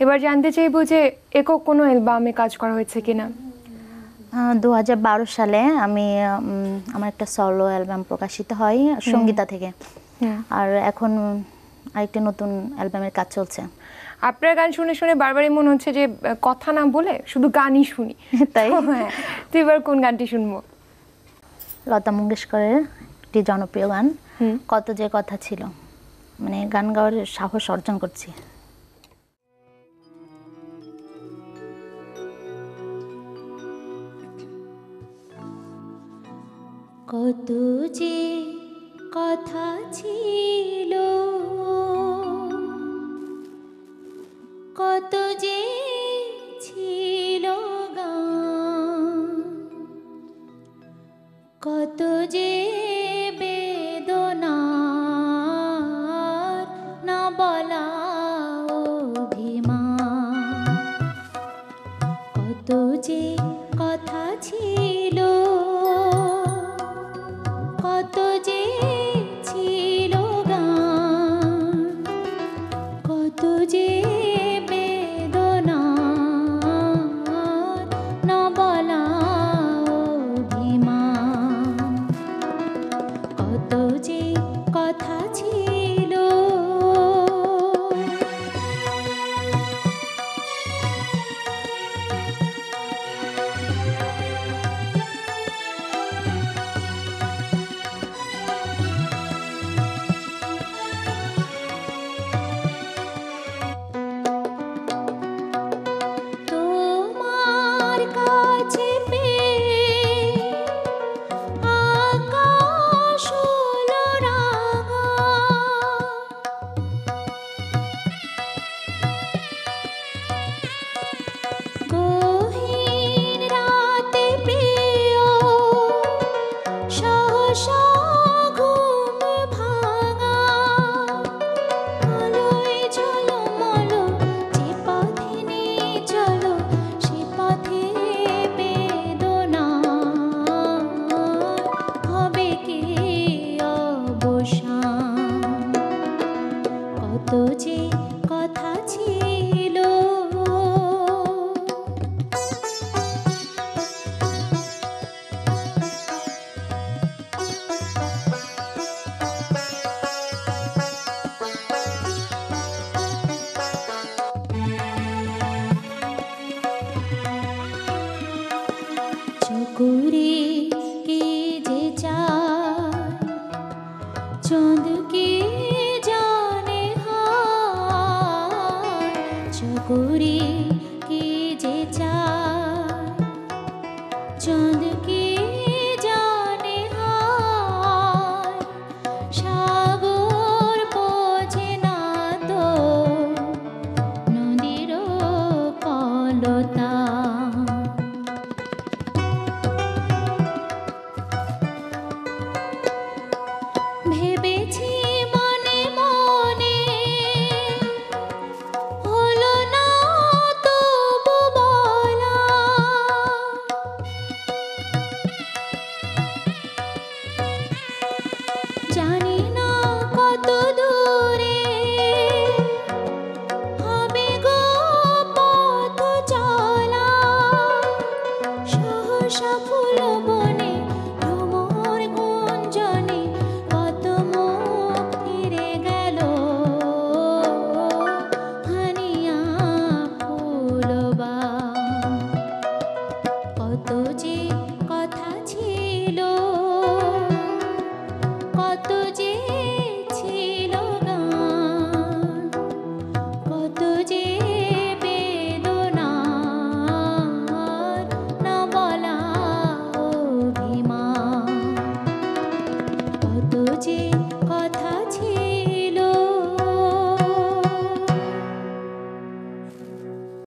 এবার জানতে চাইবো যে একক কোনো অ্যালবামে কাজ করা হয়েছে কিনা। 2012 সালে আমি আমার একটা সলো অ্যালবাম প্রকাশিত হয় সঙ্গীতা থেকে। আর এখন আরেকটা নতুন অ্যালবামের কাজ চলছে। আপনার গান শুনে শুনে বারবারই মনে হচ্ছে যে কথা না বলে শুধু গানই শুনি, তাই? হ্যাঁ, তো এবার কোন গানটি শুনবো? লতা মঙ্গেশকরের একটি জনপ্রিয় গান কত যে কথা ছিল, মানে গান গাওয়ার সাহস অর্জন করছি। কত যে কথা ছিল, কত যে ছিল গান, কত যে বেদনার না বলা অভিমান, কত যে কথা ছিল, কত যে ছিল গান, কত যে বেদনার না বলা অভিমান, কত যে কথা ছিল। তোমার কাছে পেয়ে আকাশ হলো রাঙা, গহীন রাতে প্রিয় সহসা ঘুম ভাঙা, আলোয় ঝলমল যে পথে নিয়ে চলো সে পথে বেদনা হবে কি অবসান, কত যে কথা ছিল। চকুরে কে যে চায় চাঁদ কে জানে হায়, চকুরে কে যে চায়